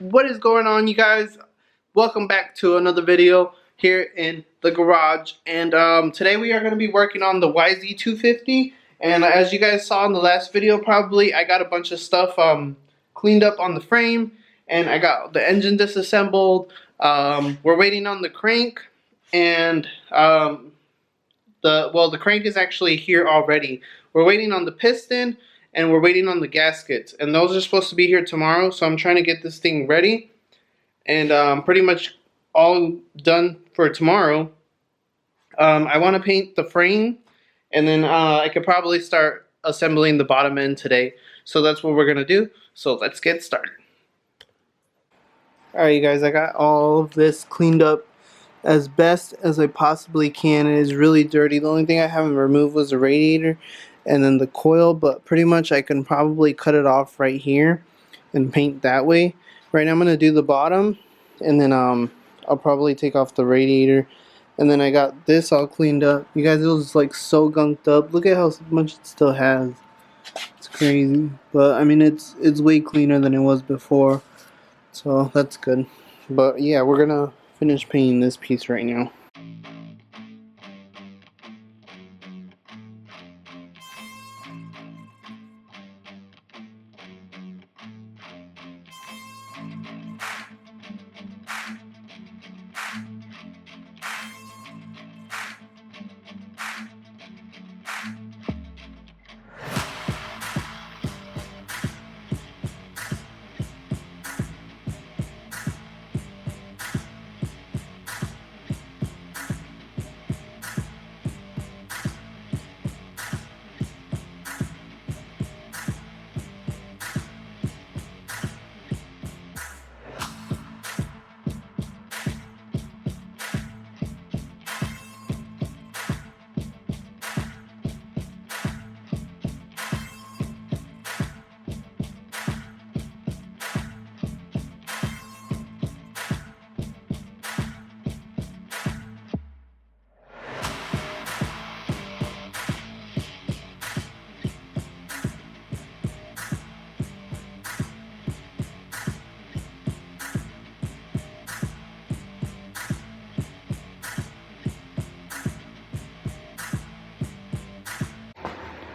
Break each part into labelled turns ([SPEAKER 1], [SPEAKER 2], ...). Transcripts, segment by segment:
[SPEAKER 1] What is going on, you guys? Welcome back to another video here in the garage. And today we are going to be working on the YZ250. And as you guys saw in the last video, probably I got a bunch of stuff cleaned up on the frame, and I got the engine disassembled. We're waiting on the crank, and the crank is actually here already. We're waiting on the piston, and we're waiting on the gaskets, and those are supposed to be here tomorrow. So I'm trying to get this thing ready, and pretty much all done for tomorrow. I want to paint the frame, and then I could probably start assembling the bottom end today. So that's what we're gonna do. So let's get started. Alright, you guys, I got all of this cleaned up as best as I possibly can. It is really dirty. The only thing I haven't removed was the radiator and then the coil, but pretty much I can probably cut it off right here and paint that way. Right now I'm going to do the bottom, and then I'll probably take off the radiator, and then I got this all cleaned up. You guys, it was like so gunked up. Look at how much it still has. It's crazy, but I mean it's way cleaner than it was before, so that's good. But yeah, we're gonna finish painting this piece right now.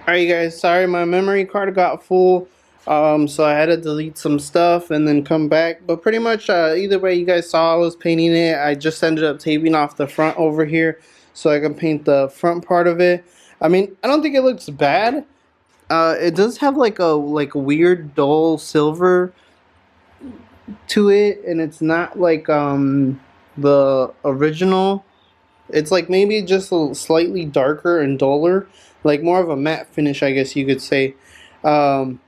[SPEAKER 1] Alright, you guys, sorry my memory card got full, so I had to delete some stuff and then come back. But pretty much either way, you guys saw I was painting it. I just ended up taping off the front over here so I can paint the front part of it. I mean, I don't think it looks bad. It does have like a weird dull silver to it, and it's not like the original. It's like maybe just a slightly darker and duller, like more of a matte finish, I guess you could say. But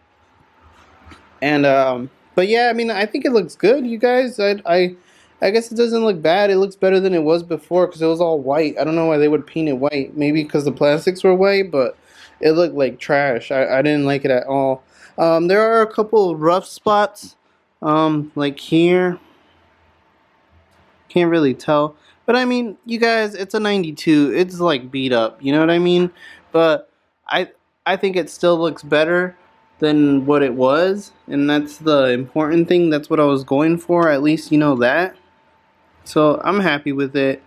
[SPEAKER 1] yeah, I mean, I think it looks good, you guys. I guess it doesn't look bad. It looks better than it was before because it was all white. I don't know why they would paint it white. Maybe because the plastics were white, but it looked like trash. I didn't like it at all. There are a couple rough spots, like here. Can't really tell. But I mean, you guys, it's a 92. It's like beat up, you know what I mean? But I think it still looks better than what it was, and that's the important thing. That's what I was going for. At least you know that. So I'm happy with it.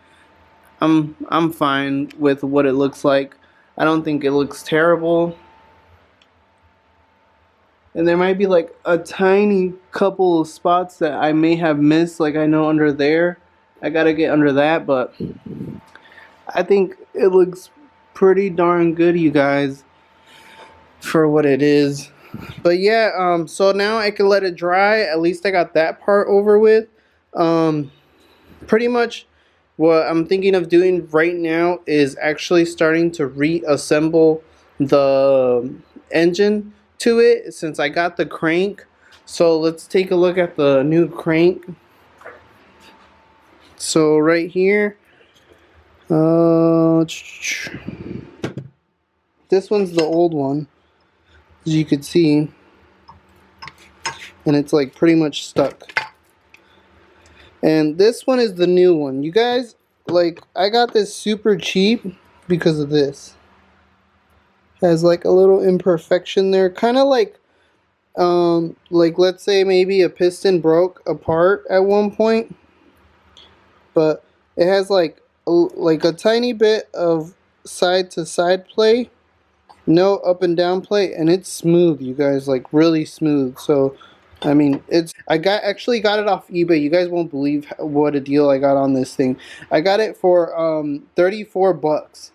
[SPEAKER 1] I'm fine with what it looks like. I don't think it looks terrible. And there might be like a tiny couple of spots that I may have missed, like I know under there. I gotta get under that, but I think it looks pretty darn good, you guys, for what it is. But yeah, so now I can let it dry. At least I got that part over with. Pretty much what I'm thinking of doing right now is actually starting to reassemble the engine to it, since I got the crank. So let's take a look at the new crank. So right here, this one's the old one, as you could see, and it's like pretty much stuck. And this one is the new one. You guys, like, I got this super cheap because of this. Has like a little imperfection there, kind of like like let's say maybe a piston broke apart at one point, but it has like a tiny bit of side to side play, no up and down play, and it's smooth, you guys, like really smooth. So I mean, I actually got it off eBay. You guys won't believe what a deal I got on this thing. I got it for 34 bucks,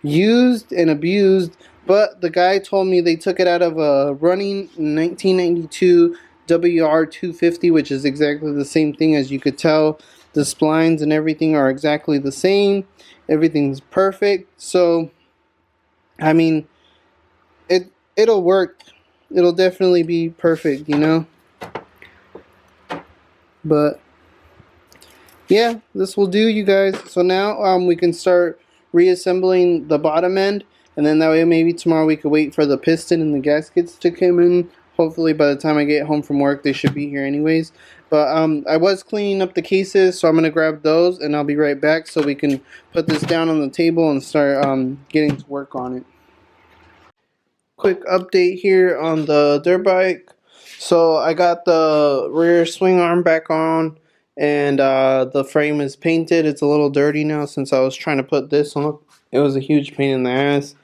[SPEAKER 1] used and abused, but the guy told me they took it out of a running 1992 WR250, which is exactly the same thing. As you could tell, the splines and everything are exactly the same. Everything's perfect. So I mean, it'll work. It'll definitely be perfect, you know. But yeah, this will do, you guys. So now we can start reassembling the bottom end, and then that way maybe tomorrow we could wait for the piston and the gaskets to come in. Hopefully by the time I get home from work they should be here anyways. But I was cleaning up the cases, so I'm gonna grab those and I'll be right back so we can put this down on the table and start getting to work on it. Quick update here on the dirt bike. So I got the rear swing arm back on, and the frame is painted. It's a little dirty now since I was trying to put this on. It was a huge pain in the ass.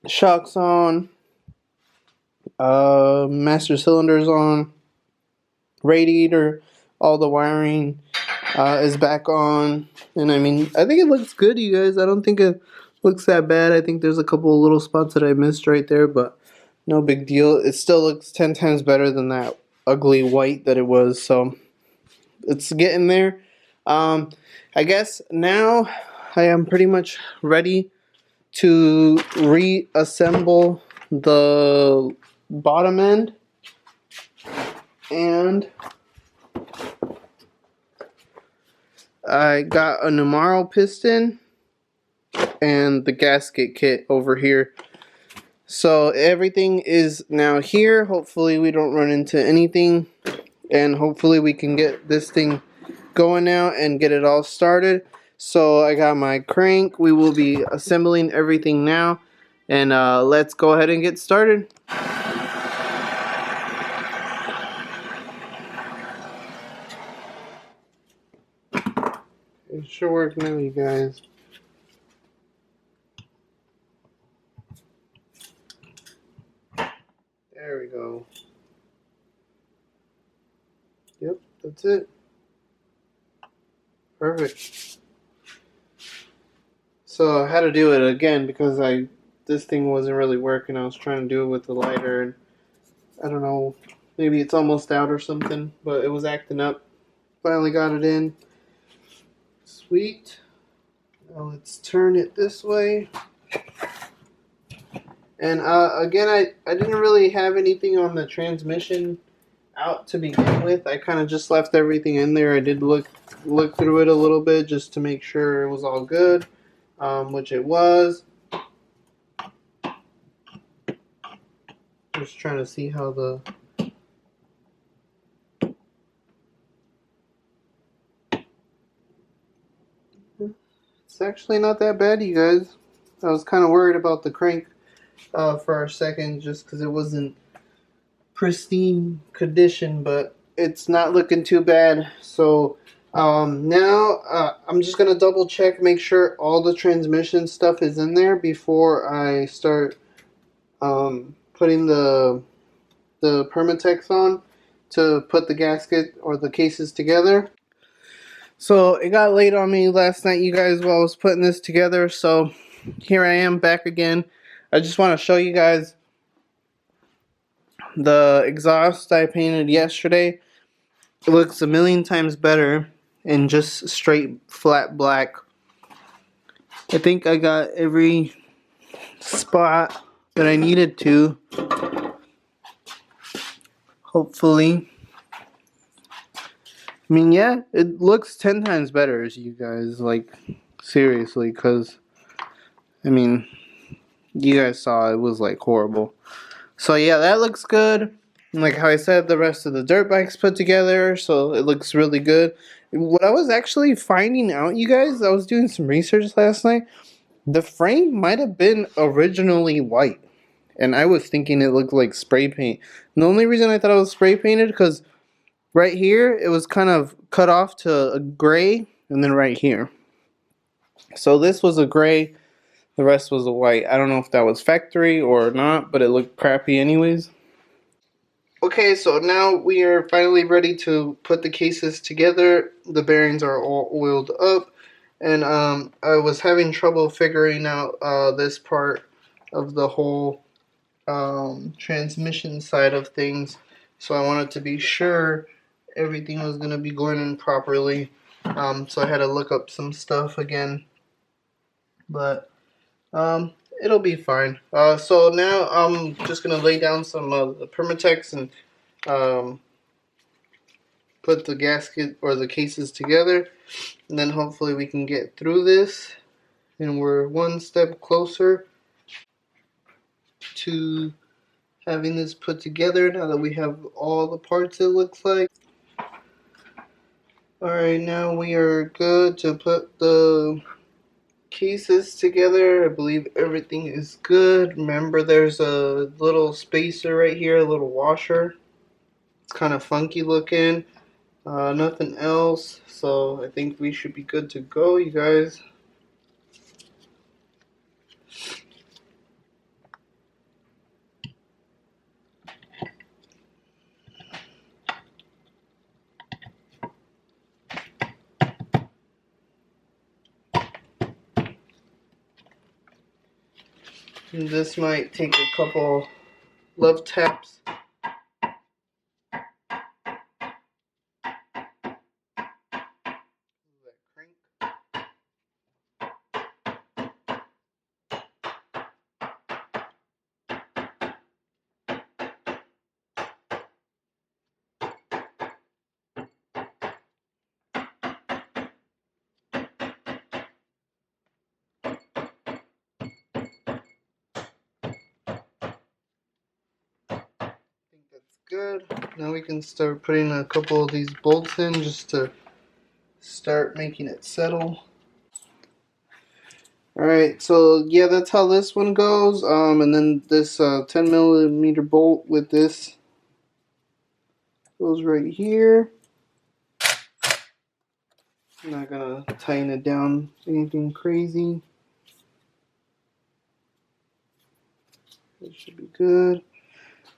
[SPEAKER 1] Shocks on, master cylinders on, radiator, all the wiring is back on, and I mean, I think it looks good, you guys. I don't think it looks that bad. I think there's a couple of little spots that I missed right there, but no big deal. It still looks 10 times better than that ugly white that it was, so it's getting there. I guess now I am pretty much ready to reassemble the bottom end, and I got a Numaro piston and the gasket kit over here. So everything is now here. Hopefully we don't run into anything, and hopefully we can get this thing going now and get it all started. So I got my crank. We will be assembling everything now, and let's go ahead and get started. It should work now, you guys. There we go. Yep, that's it. Perfect. So I had to do it again because this thing wasn't really working. I was trying to do it with the lighter, and I don't know, maybe it's almost out or something, but it was acting up. Finally got it in. Sweet. Now let's turn it this way. And again, I didn't really have anything on the transmission out to begin with. I kind of just left everything in there. I did look through it a little bit just to make sure it was all good, which it was. Just trying to see how the it's actually not that bad, you guys. I was kind of worried about the crank for a second just because it wasn't pristine condition, but it's not looking too bad. So now I'm just gonna double check, make sure all the transmission stuff is in there before I start putting the Permatex on to put the gasket or the cases together. So it got late on me last night, you guys, while I was putting this together, so here I am back again. I just want to show you guys the exhaust I painted yesterday. It looks a million times better in just straight flat black. I think I got every spot that I needed to, hopefully. I mean, yeah, it looks 10 times better, as you guys, like, seriously, because, I mean, you guys saw it was, like, horrible. So, yeah, that looks good. And like how I said, the rest of the dirt bike's put together, so it looks really good. What I was actually finding out, you guys, I was doing some research last night, the frame might have been originally white. and I was thinking it looked like spray paint. And the only reason I thought it was spray painted because right here it was kind of cut off to a gray, and then right here. So this was a gray, the rest was a white. I don't know if that was factory or not, but it looked crappy anyways. Okay, so now we are finally ready to put the cases together. The bearings are all oiled up, and I was having trouble figuring out this part of the whole transmission side of things. So I wanted to be sure everything was going to be going in properly. So I had to look up some stuff again, but it'll be fine. So now I'm just going to lay down some of the Permatex and put the gasket or the cases together, and then hopefully we can get through this, and we're one step closer to having this put together now that we have all the parts, it looks like. Alright, now we are good to put the cases together. I believe everything is good. Remember, there's a little spacer right here, a little washer. It's kind of funky looking. Nothing else, so I think we should be good to go, you guys. And this might take a couple love taps. Good. Now we can start putting a couple of these bolts in just to start making it settle. Alright, so yeah, that's how this one goes. And then this 10 millimeter bolt with this goes right here. I'm not gonna tighten it down anything crazy. It should be good.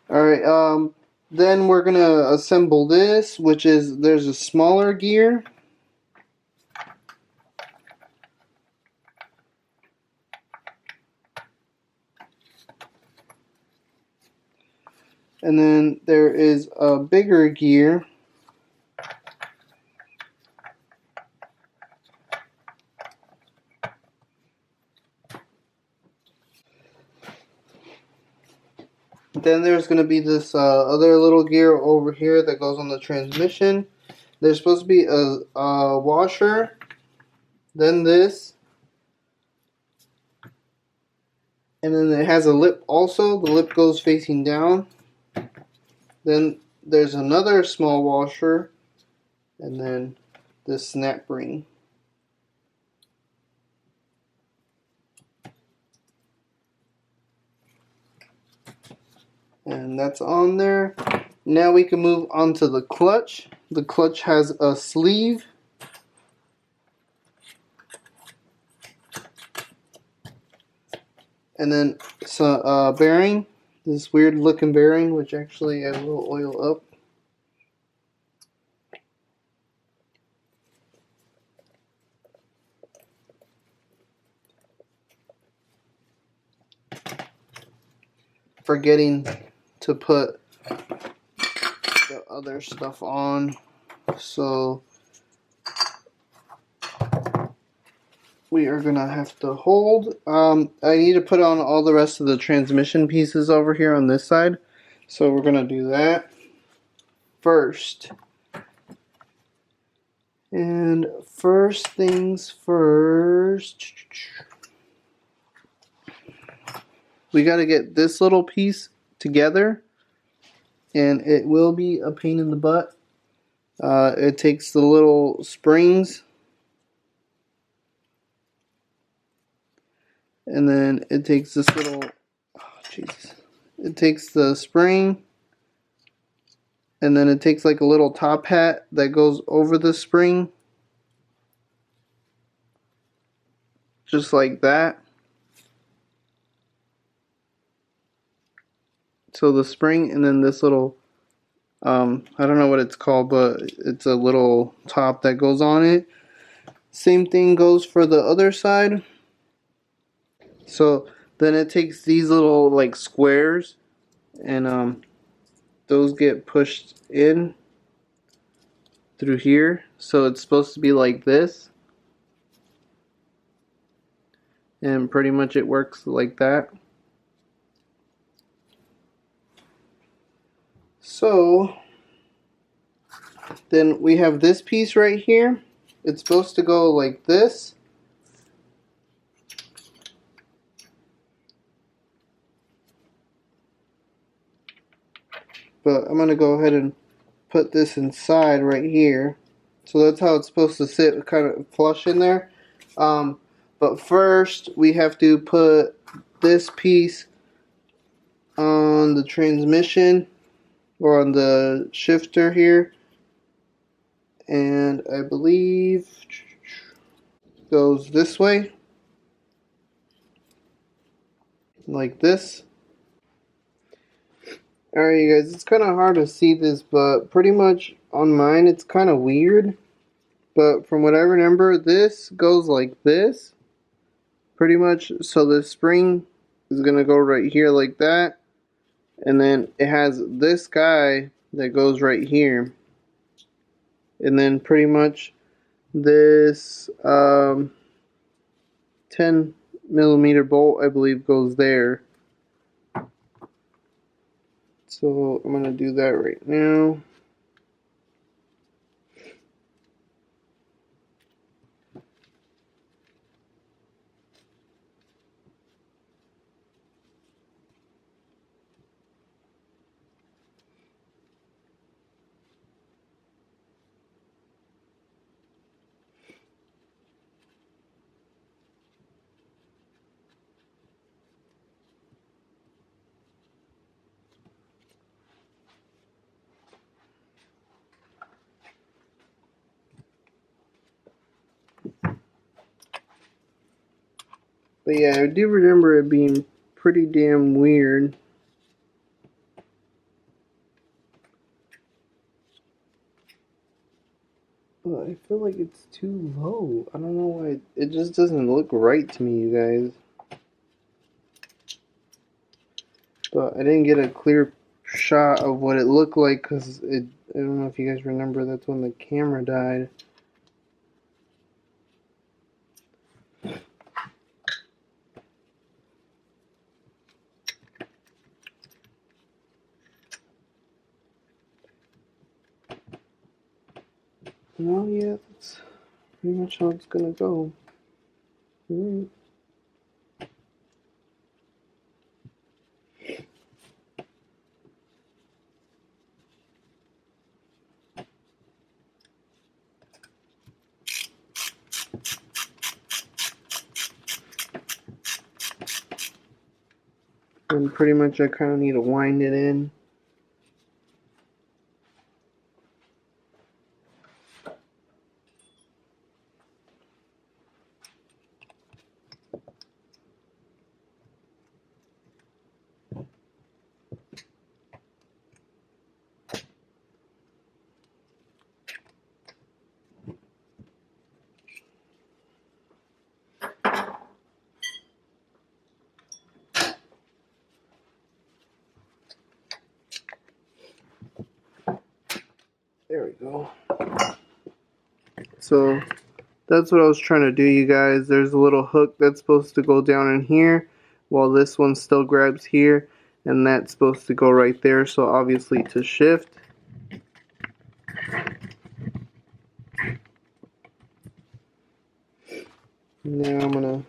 [SPEAKER 1] Alright, then we're gonna assemble this, which is, there's a smaller gear. And then there is a bigger gear. Then there's going to be this other little gear over here that goes on the transmission. There's supposed to be a washer, then this, and then it has a lip also. The lip goes facing down. Then there's another small washer, and then this snap ring. And that's on there. Now we can move on to the clutch. The clutch has a sleeve. And then a bearing. This weird looking bearing, which actually I will oil up. Forgetting to put the other stuff on, so we are gonna have to hold. I need to put on all the rest of the transmission pieces over here on this side, so we're gonna do that first. And first things first, we got to get this little piece together, and it will be a pain in the butt. It takes the little springs, and then it takes this little, oh, Jesus. it takes the spring, and then it takes like a little top hat that goes over the spring, just like that. So the spring, and then this little, I don't know what it's called, but it's a little top that goes on it. Same thing goes for the other side. So then it takes these little like squares, and those get pushed in through here. So it's supposed to be like this, and pretty much it works like that. So then we have this piece right here. It's supposed to go like this. But I'm going to go ahead and put this inside right here. So that's how it's supposed to sit, kind of flush in there. But first we have to put this piece on the transmission, or on the shifter here. And I believe goes this way, like this. Alright you guys, it's kind of hard to see this, but pretty much on mine it's kind of weird. But from what I remember, this goes like this, pretty much. So the spring is going to go right here like that. And then it has this guy that goes right here. And then pretty much this 10mm bolt, I believe, goes there. So I'm going to do that right now. But yeah, I do remember it being pretty damn weird. But I feel like it's too low. I don't know why. It just doesn't look right to me, you guys. But I didn't get a clear shot of what it looked like because I don't know if you guys remember, that's when the camera died. Well, yeah, that's pretty much how it's gonna go. Alright. And pretty much I kind of need to wind it in. There we go. So that's what I was trying to do, you guys. There's a little hook that's supposed to go down in here, while this one still grabs here, and that's supposed to go right there. So obviously to shift. Now I'm gonna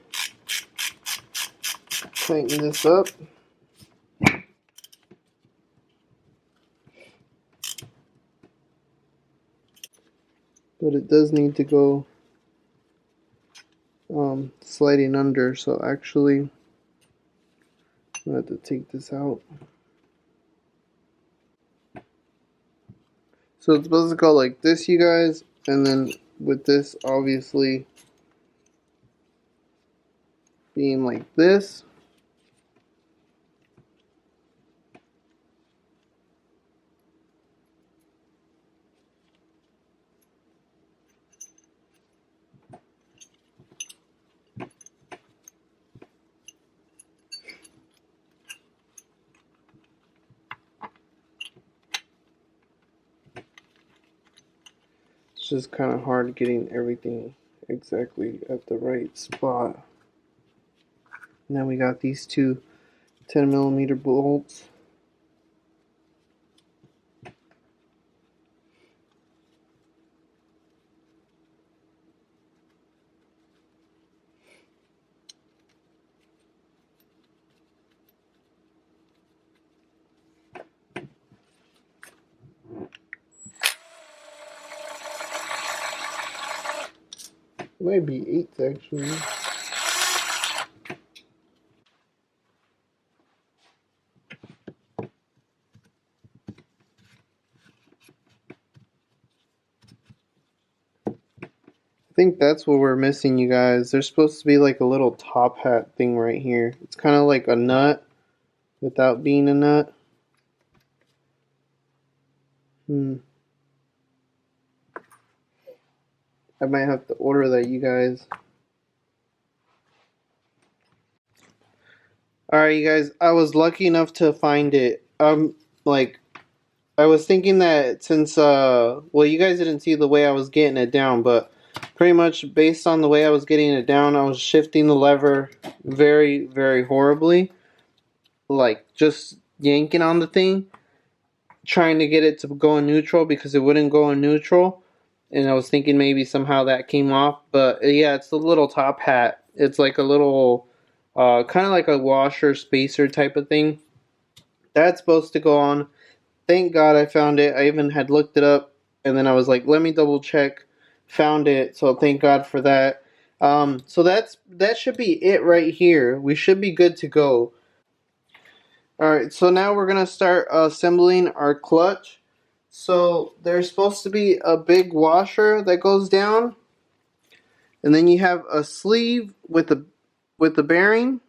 [SPEAKER 1] tighten this up. But it does need to go sliding under, so actually I'm going to have to take this out. So it's supposed to go like this, you guys, and then with this obviously being like this. It's just kind of hard getting everything exactly at the right spot. Now we got these two 10mm bolts. Might be 8 actually. I think that's what we're missing, you guys. There's supposed to be like a little top hat thing right here. It's kind of like a nut without being a nut. I might have to order that, you guys. Alright, you guys, I was lucky enough to find it. Like, I was thinking that since, well, you guys didn't see the way I was getting it down, but pretty much based on the way I was getting it down, I was shifting the lever very, very horribly. Like, just yanking on the thing, trying to get it to go in neutral because it wouldn't go in neutral. And I was thinking maybe somehow that came off, but yeah, it's the little top hat. It's like a little, kind of like a washer spacer type of thing. That's supposed to go on. Thank God I found it. I even had looked it up, and then I was like, let me double check. Found it, so thank God for that. So that should be it right here. We should be good to go. Alright, so now we're going to start assembling our clutch. So there's supposed to be a big washer that goes down. And then you have a sleeve with the bearing.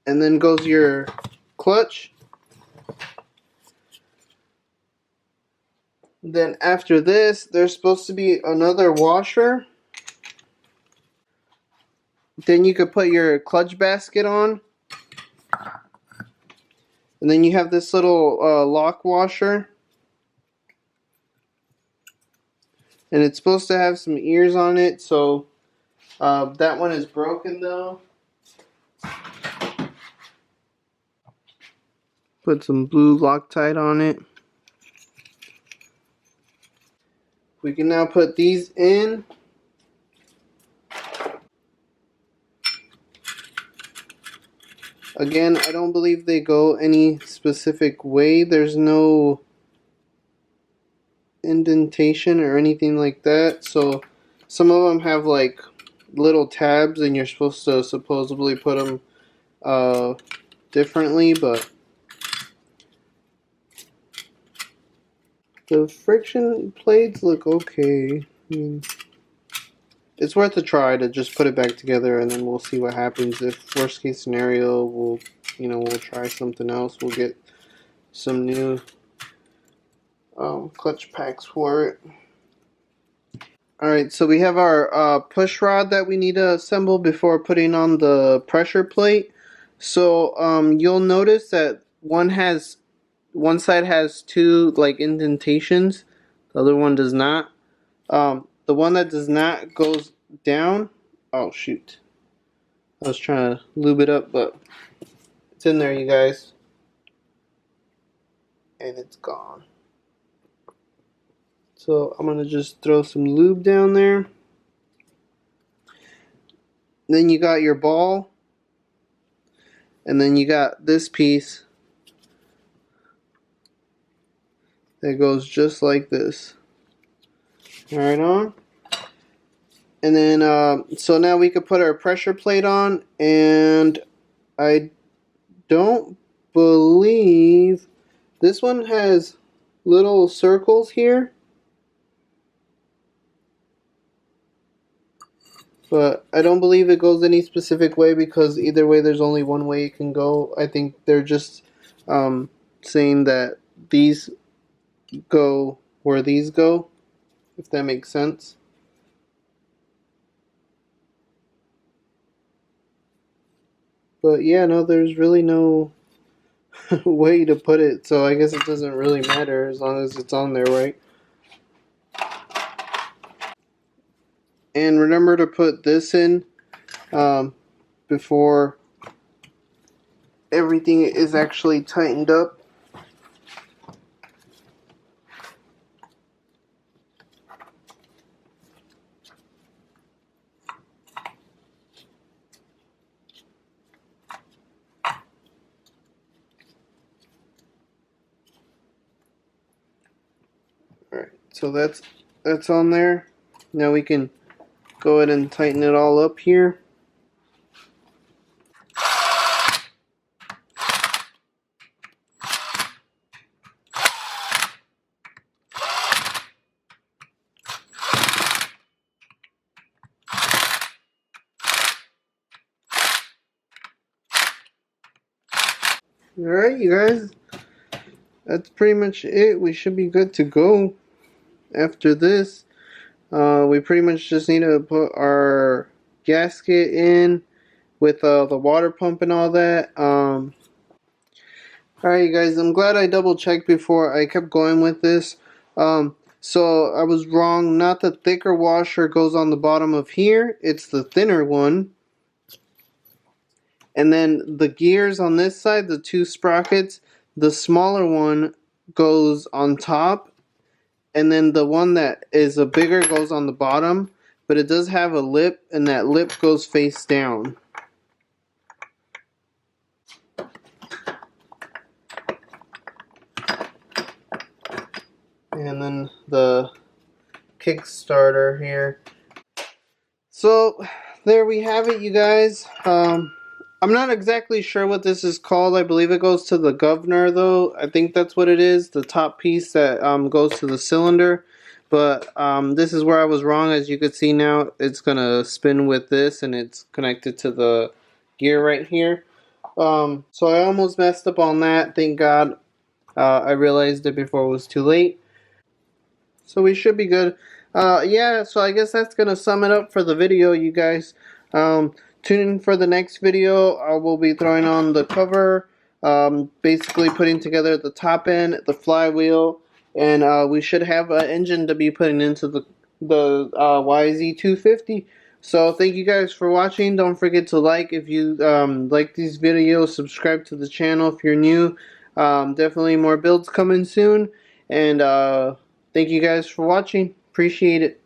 [SPEAKER 1] And then goes your clutch. Then after this, there's supposed to be another washer. Then you could put your clutch basket on. And then you have this little lock washer. And it's supposed to have some ears on it, so that one is broken though. Put some blue Loctite on it. We can now put these in. Again, I don't believe they go any specific way. There's no indentation or anything like that. So some of them have like little tabs and you're supposed to supposedly put them differently, but the friction plates look okay. I mean, it's worth a try to just put it back together and then we'll see what happens. If worst case scenario, we'll try something else. We'll get some new clutch packs for it. Alright, so we have our push rod that we need to assemble before putting on the pressure plate. So you'll notice that one side has two like indentations, the other one does not. The one that does not goes down. Oh shoot. I was trying to lube it up, but it's in there, you guys. And it's gone. So I'm going to just throw some lube down there. Then you got your ball. And then you got this piece that goes just like this. Right on. And then, so now we could put our pressure plate on. And I don't believe This one has little circles here, but I don't believe it goes any specific way because either way there's only one way it can go. I think they're just saying that these go where these go, if that makes sense. But yeah, no, there's really no way to put it, so I guess it doesn't really matter as long as it's on there, right? And remember to put this in before everything is actually tightened up. Alright, so that's on there. Now we can go ahead and tighten it all up here. Alright, you guys, that's pretty much it. We should be good to go after this. We pretty much just need to put our gasket in with the water pump and all that. Alright, you guys, I'm glad I double checked before I kept going with this. So I was wrong. Not the thicker washer goes on the bottom of here. It's the thinner one. And then the gears on this side, the two sprockets, the smaller one goes on top. And then the one that is a bigger goes on the bottom. But it does have a lip, and that lip goes face down. And then the Kickstarter here. So there we have it, you guys. I'm not exactly sure what this is called. I believe it goes to the governor, though. I think that's what it is, the top piece that goes to the cylinder. But this is where I was wrong. As you can see now, it's going to spin with this, and it's connected to the gear right here. So I almost messed up on that. Thank God I realized it before it was too late. So we should be good. Yeah, so I guess that's going to sum it up for the video, you guys. Tune in for the next video. I will be throwing on the cover, basically putting together the top end, the flywheel, and we should have an engine to be putting into the YZ250. So thank you guys for watching. Don't forget to like if you like these videos. Subscribe to the channel if you're new. Definitely more builds coming soon. And thank you guys for watching. Appreciate it.